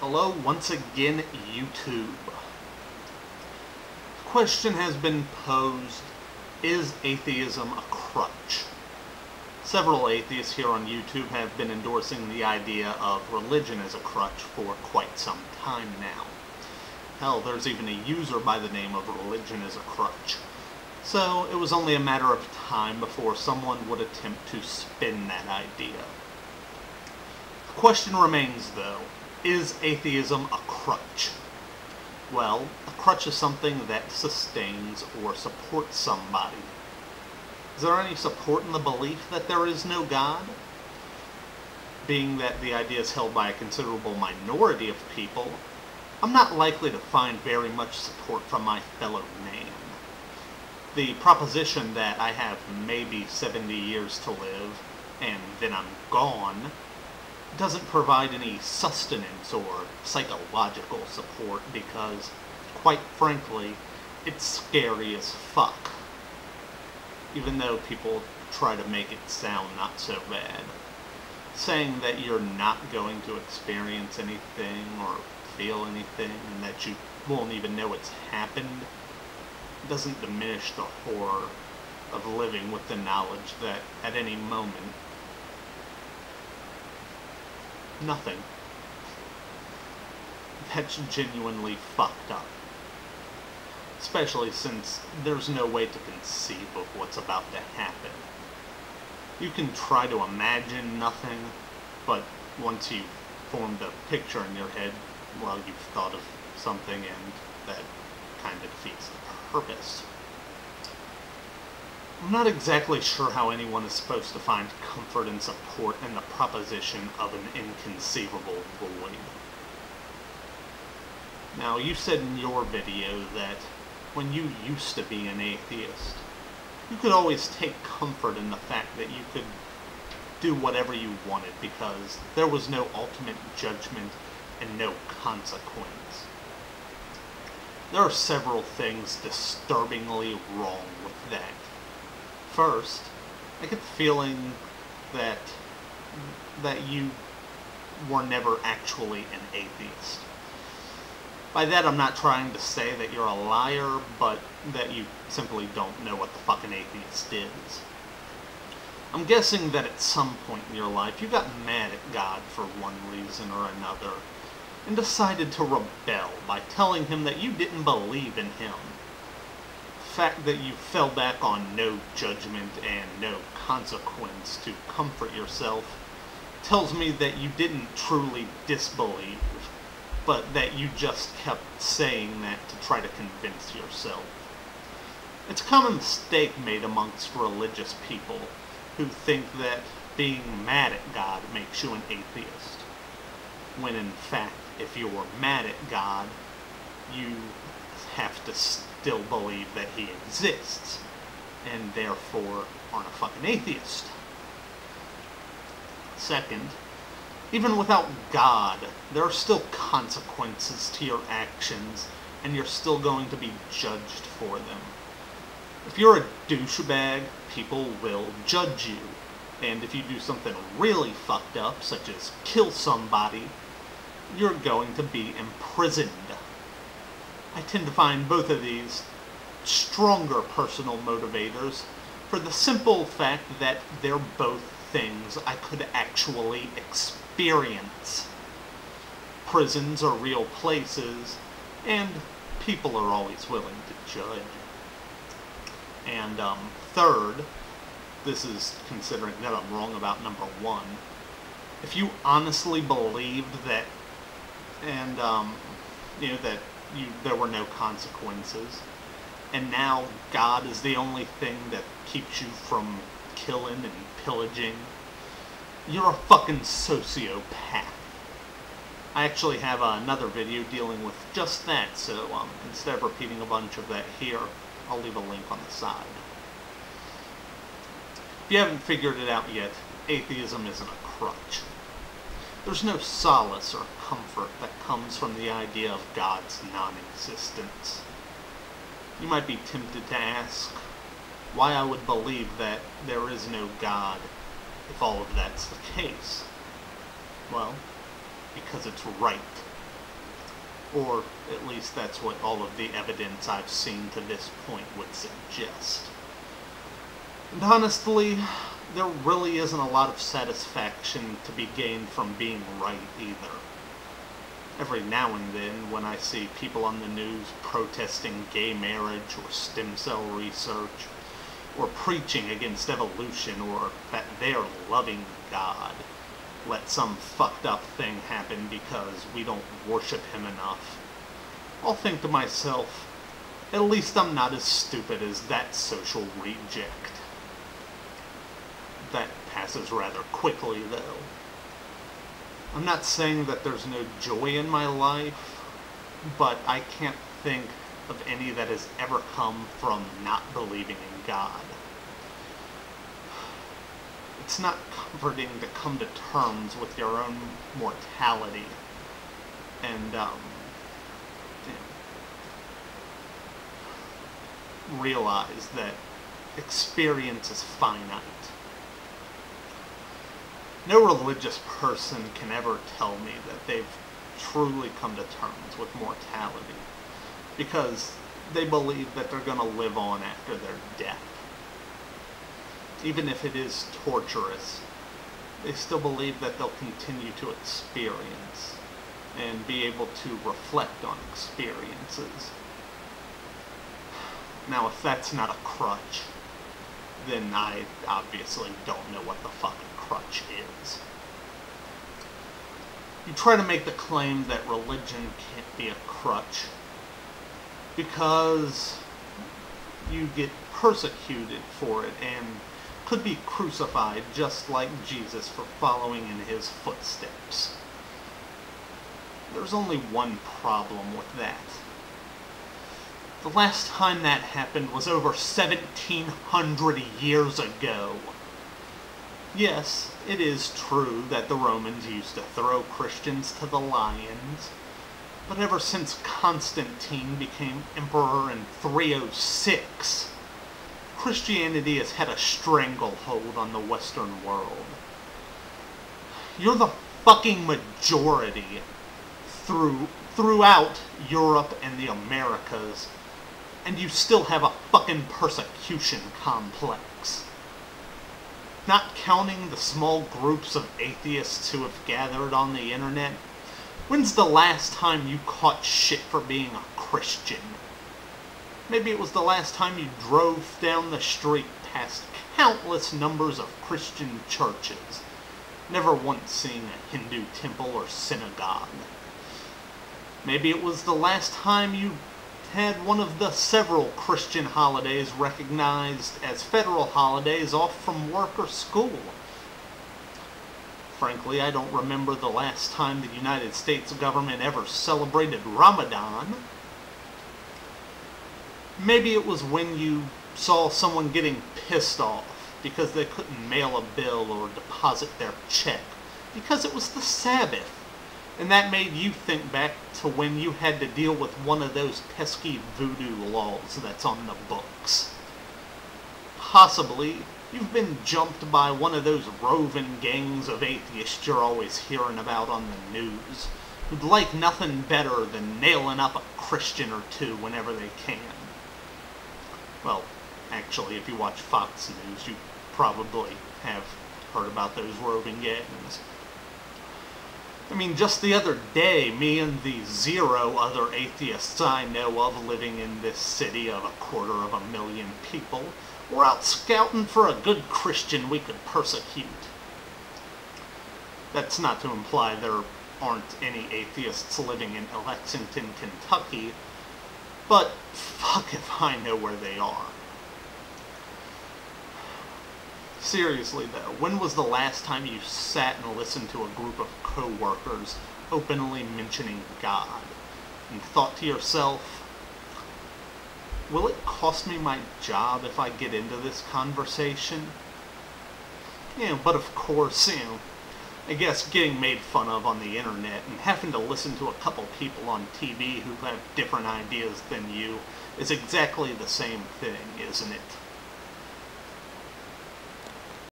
Hello once again, YouTube. The question has been posed, is atheism a crutch? Several atheists here on YouTube have been endorsing the idea of religion as a crutch for quite some time now. Hell, there's even a user by the name of religion as a crutch. So it was only a matter of time before someone would attempt to spin that idea. The question remains though, is atheism a crutch? Well, a crutch is something that sustains or supports somebody. Is there any support in the belief that there is no God? Being that the idea is held by a considerable minority of people, I'm not likely to find very much support from my fellow man. The proposition that I have maybe 70 years to live, and then I'm gone, doesn't provide any sustenance or psychological support because, quite frankly, it's scary as fuck. Even though people try to make it sound not so bad. Saying that you're not going to experience anything or feel anything and that you won't even know it's happened doesn't diminish the horror of living with the knowledge that at any moment nothing. That's genuinely fucked up. Especially since there's no way to conceive of what's about to happen. You can try to imagine nothing, but once you've formed a picture in your head, well, you've thought of something, and that kind of defeats the purpose. I'm not exactly sure how anyone is supposed to find comfort and support in the proposition of an inconceivable void. Now, you said in your video that when you used to be an atheist, you could always take comfort in the fact that you could do whatever you wanted because there was no ultimate judgment and no consequence. There are several things disturbingly wrong with that. First, I get the feeling that you were never actually an atheist. By that, I'm not trying to say that you're a liar, but that you simply don't know what the fuck an atheist is. I'm guessing that at some point in your life, you got mad at God for one reason or another, and decided to rebel by telling him that you didn't believe in him. The fact that you fell back on no judgment and no consequence to comfort yourself tells me that you didn't truly disbelieve, but that you just kept saying that to try to convince yourself. It's a common mistake made amongst religious people who think that being mad at God makes you an atheist, when in fact, if you're mad at God, you have to still believe that he exists, and therefore aren't a fucking atheist. Second, even without God, there are still consequences to your actions, and you're still going to be judged for them. If you're a douchebag, people will judge you, and if you do something really fucked up, such as kill somebody, you're going to be imprisoned. I tend to find both of these stronger personal motivators for the simple fact that they're both things I could actually experience. Prisons are real places, and people are always willing to judge. And third, this is considering that I'm wrong about number one, if you honestly believed that, and there were no consequences, and now God is the only thing that keeps you from killing and pillaging, you're a fucking sociopath. I actually have another video dealing with just that, so instead of repeating a bunch of that here, I'll leave a link on the side. If you haven't figured it out yet, atheism isn't a crutch. There's no solace or comfort that comes from the idea of God's non-existence. You might be tempted to ask why I would believe that there is no God if all of that's the case. Well, because it's right. Or at least that's what all of the evidence I've seen to this point would suggest. And honestly, there really isn't a lot of satisfaction to be gained from being right either. Every now and then, when I see people on the news protesting gay marriage or stem cell research, or preaching against evolution, or that they're loving God, let some fucked up thing happen because we don't worship him enough, I'll think to myself, at least I'm not as stupid as that social reject. That passes rather quickly, though. I'm not saying that there's no joy in my life, but I can't think of any that has ever come from not believing in God. It's not comforting to come to terms with your own mortality and realize that experience is finite. No religious person can ever tell me that they've truly come to terms with mortality, because they believe that they're going to live on after their death. Even if it is torturous, they still believe that they'll continue to experience and be able to reflect on experiences. Now, if that's not a crutch, then I obviously don't know what the fuck a crutch is. You try to make the claim that religion can't be a crutch because you get persecuted for it and could be crucified just like Jesus for following in his footsteps. There's only one problem with that. The last time that happened was over 1,700 years ago. Yes, it is true that the Romans used to throw Christians to the lions, but ever since Constantine became emperor in 306, Christianity has had a stranglehold on the Western world. You're the fucking majority throughout Europe and the Americas, and you still have a fucking persecution complex. Not counting the small groups of atheists who have gathered on the internet, when's the last time you caught shit for being a Christian? Maybe it was the last time you drove down the street past countless numbers of Christian churches, never once seeing a Hindu temple or synagogue. Maybe it was the last time you had one of the several Christian holidays recognized as federal holidays off from work or school. Frankly, I don't remember the last time the United States government ever celebrated Ramadan. Maybe it was when you saw someone getting pissed off because they couldn't mail a bill or deposit their check because it was the Sabbath. And that made you think back to when you had to deal with one of those pesky voodoo laws that's on the books. Possibly, you've been jumped by one of those roving gangs of atheists you're always hearing about on the news, who'd like nothing better than nailing up a Christian or two whenever they can. Well, actually, if you watch Fox News, you probably have heard about those roving gangs. I mean, just the other day, me and the 0 other atheists I know of living in this city of 250,000 people were out scouting for a good Christian we could persecute. That's not to imply there aren't any atheists living in Lexington, Kentucky, but fuck if I know where they are. Seriously though, when was the last time you sat and listened to a group of co-workers openly mentioning God and thought to yourself, will it cost me my job if I get into this conversation? But of course, I guess getting made fun of on the internet and having to listen to a couple people on TV who have different ideas than you is exactly the same thing, isn't it?